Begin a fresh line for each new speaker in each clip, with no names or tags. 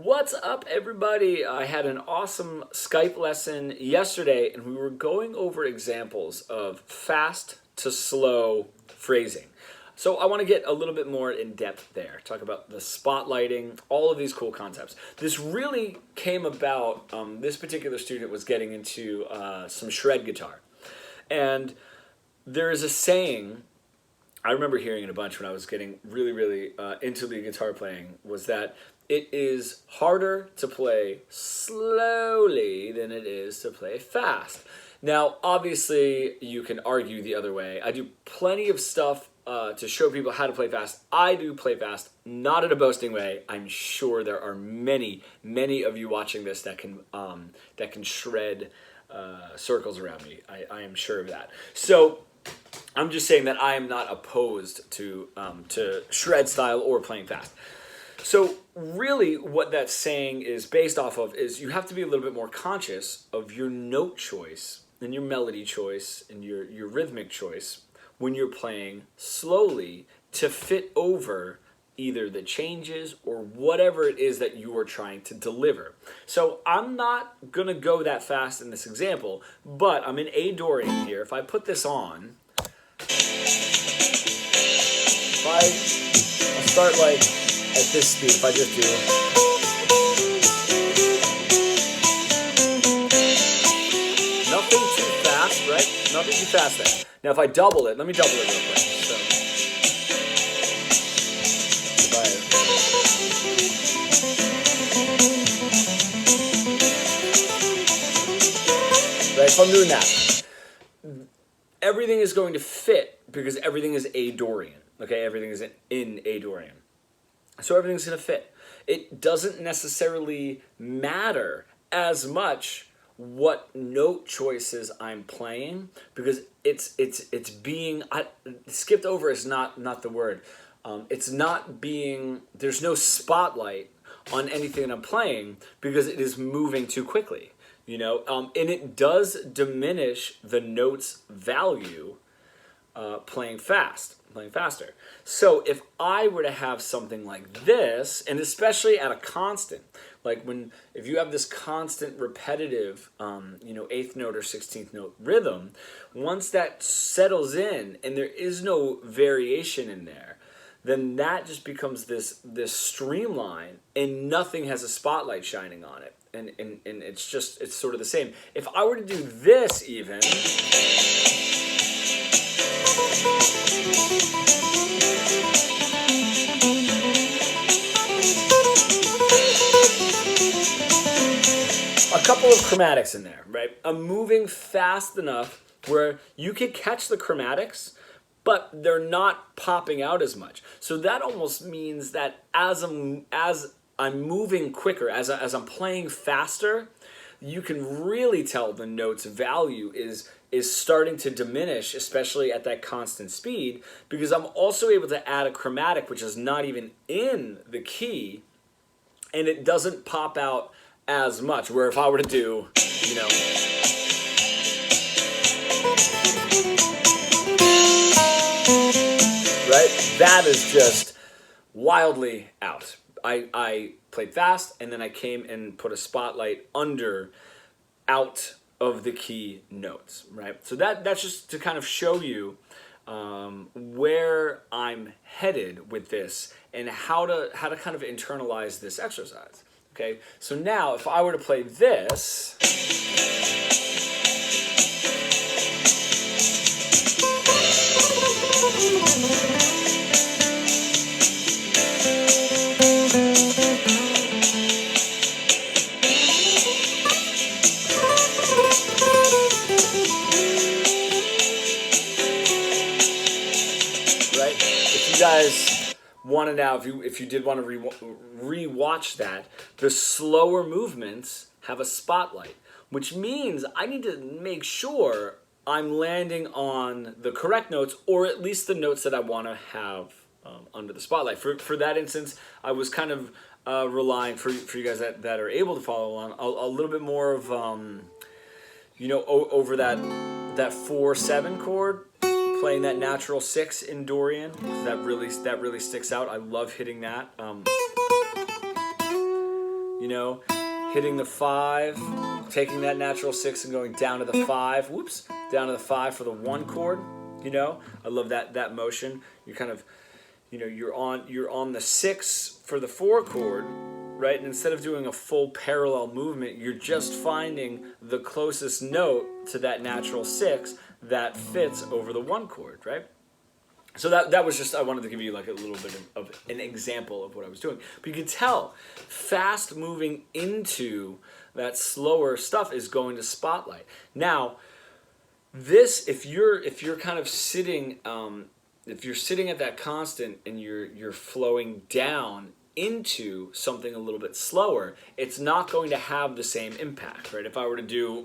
What's up, everybody? I had an awesome Skype lesson yesterday, and we were going over examples of fast to slow phrasing. So I want to get a little bit more in depth there, talk about the spotlighting, all of these cool concepts. This really came about, this particular student was getting into some shred guitar. And there is a saying, I remember hearing it a bunch when I was getting really into the guitar playing, was that it is harder to play slowly than it is to play fast. Now, obviously, you can argue the other way. I do plenty of stuff to show people how to play fast. I do play fast, not in a boasting way. I'm sure there are many of you watching this that can shred circles around me. I am sure of that. So I'm just saying that I am not opposed to shred style or playing fast. So really what that saying is based off of is you have to be a little bit more conscious of your note choice and your melody choice and your rhythmic choice when you're playing slowly to fit over either the changes or whatever it is that you are trying to deliver. So I'm not going to go that fast in this example, but I'm in A Dorian here. If I put this on, I'll start like at this speed. If I just do, nothing too fast, right? Nothing too fast there. Now if I double it, let me double it real quick. So, if I'm doing that, everything is going to fit because everything is A Dorian. Okay, everything is in A Dorian. So everything's going to fit. It doesn't necessarily matter as much what note choices I'm playing because it's being skipped over is not the word. It's not being, there's no spotlight on anything that I'm playing because it is moving too quickly, you know, and it does diminish the note's value playing faster. So if I were to have something like this, and especially at a constant, like if you have this constant repetitive, eighth note or 16th note rhythm, once that settles in and there is no variation in there, then that just becomes this streamline and nothing has a spotlight shining on it. And it's sort of the same. If I were to do this even, a couple of chromatics in there, right? I'm moving fast enough where you could catch the chromatics, but they're not popping out as much. So that almost means that as I'm moving quicker, as I'm playing faster, you can really tell the note's value is starting to diminish, especially at that constant speed, because I'm also able to add a chromatic which is not even in the key, and it doesn't pop out as much. Where if I were to do, right, that is just wildly out. I played fast, and then I came and put a spotlight out of the key notes, right? So that's just to kind of show you where I'm headed with this and how to kind of internalize this exercise. Okay, so now if I were to play this, right? If you guys want to now, if you did want to re-watch that, the slower movements have a spotlight, which means I need to make sure I'm landing on the correct notes, or at least the notes that I want to have under the spotlight. For that instance, I was kind of relying, for you guys that are able to follow along, a little bit more of over that 4/7 chord, playing that natural 6 in Dorian. That really sticks out. I love hitting that. you know, hitting the 5, taking that natural 6 and going down to the 5, whoops, down to the 5 for the 1 chord, you know. I love that motion. You kind of, you know, you're on the 6 for the 4 chord, right? And instead of doing a full parallel movement, you're just finding the closest note to that natural 6 that fits over the 1 chord, right? So that was just, I wanted to give you like a little bit of an example of what I was doing. But you can tell, fast moving into that slower stuff is going to spotlight. Now, this, if you're kind of sitting, if you're sitting at that constant and you're flowing down into something a little bit slower, it's not going to have the same impact, right? If I were to do,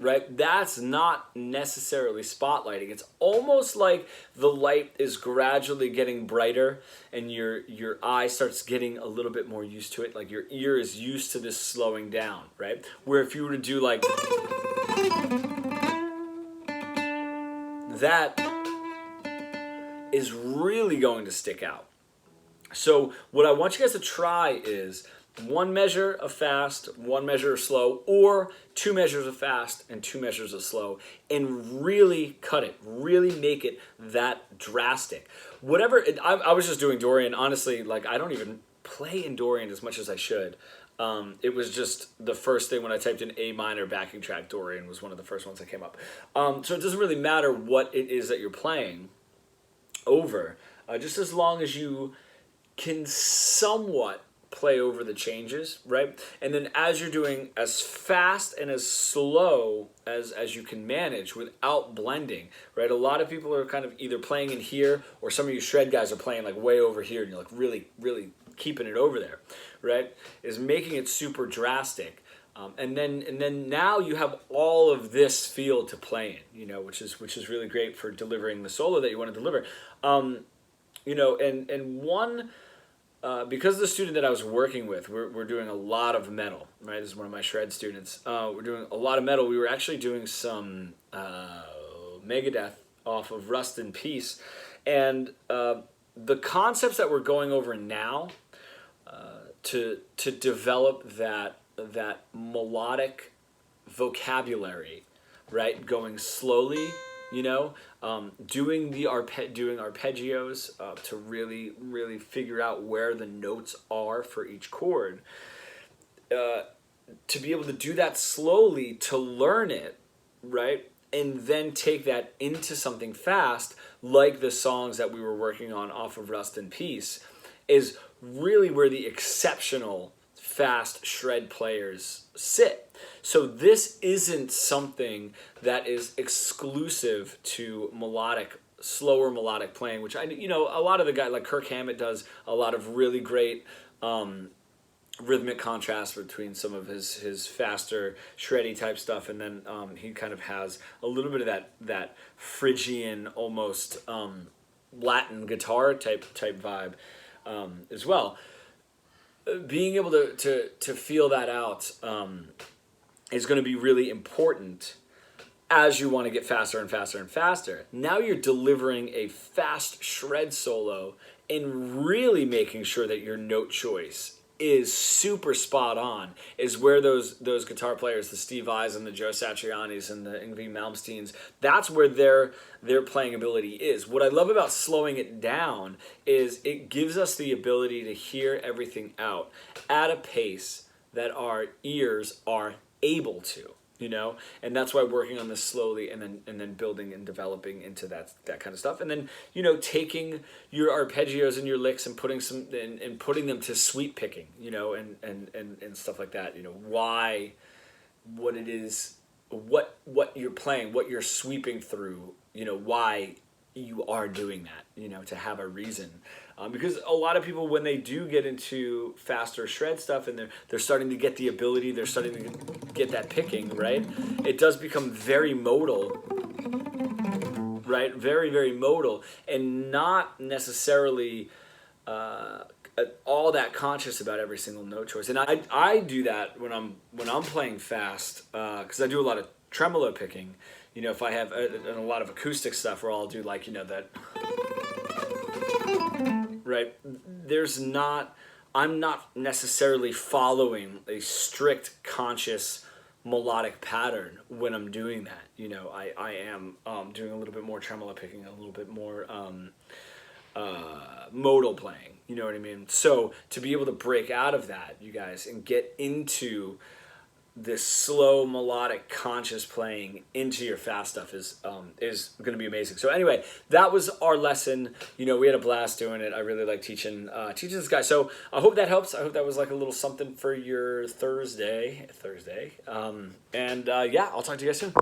right, that's not necessarily spotlighting. It's almost like the light is gradually getting brighter and your eye starts getting a little bit more used to it, like your ear is used to this slowing down, right? Where if you were to do like that, is really going to stick out. So what I want you guys to try is 1 measure of fast, 1 measure of slow, or 2 measures of fast and 2 measures of slow, and really cut it, really make it that drastic. Whatever, I was just doing Dorian, honestly, like I don't even play in Dorian as much as I should. It was just the first thing when I typed in A minor backing track, Dorian was one of the first ones that came up. So it doesn't really matter what it is that you're playing over, just as long as you can somewhat play over the changes, right? And then as you're doing as fast and as slow as you can manage without blending, right? A lot of people are kind of either playing in here, or some of you shred guys are playing like way over here and you're like really, really keeping it over there, right? Is making it super drastic. And then now you have all of this feel to play in, you know, which is really great for delivering the solo that you want to deliver. You know, and one, because the student that I was working with, we're doing a lot of metal, right? This is one of my shred students. We're doing a lot of metal. We were actually doing some Megadeth off of Rust in Peace. And the concepts that we're going over now to develop that melodic vocabulary, right? Going slowly, you know, doing arpeggios to really figure out where the notes are for each chord. To be able to do that slowly, to learn it, right? And then take that into something fast, like the songs that we were working on off of Rust in Peace, is really where the exceptional fast shred players sit. So this isn't something that is exclusive to slower melodic playing, which a lot of the guys like Kirk Hammett does a lot of really great rhythmic contrast between some of his faster shreddy type stuff, and then he kind of has a little bit of that Phrygian, almost Latin guitar type vibe as well. Being able to feel that out is going to be really important as you want to get faster and faster and faster. Now you're delivering a fast shred solo and really making sure that your note choice is super spot on, is where those guitar players, the Steve Vais and the Joe Satrianis and the Yngwie Malmsteens, that's where their playing ability is. What I love about slowing it down is it gives us the ability to hear everything out at a pace that our ears are able to, you know, and that's why working on this slowly and then building and developing into that kind of stuff, and then, you know, taking your arpeggios and your licks and putting them to sweep picking, you know, and stuff like that, you know, what it is, what you're playing, what you're sweeping through, you know, why you are doing that, you know, to have a reason. Because a lot of people, when they do get into faster shred stuff and they're starting to get the ability, they're starting to get that picking, right? It does become very modal, right? Very, very modal, and not necessarily all that conscious about every single note choice. And I do that when I'm playing fast, because I do a lot of tremolo picking, You know, if I have a lot of acoustic stuff where I'll do like, you know, that, right? I'm not necessarily following a strict conscious melodic pattern when I'm doing that. You know, I am doing a little bit more tremolo picking, a little bit more modal playing. You know what I mean? So to be able to break out of that, you guys, and get into this slow melodic conscious playing into your fast stuff is going to be amazing. So anyway, that was our lesson. You know, we had a blast doing it. I really like teaching this guy. So I hope that helps. I hope that was like a little something for your Thursday. Yeah, I'll talk to you guys soon.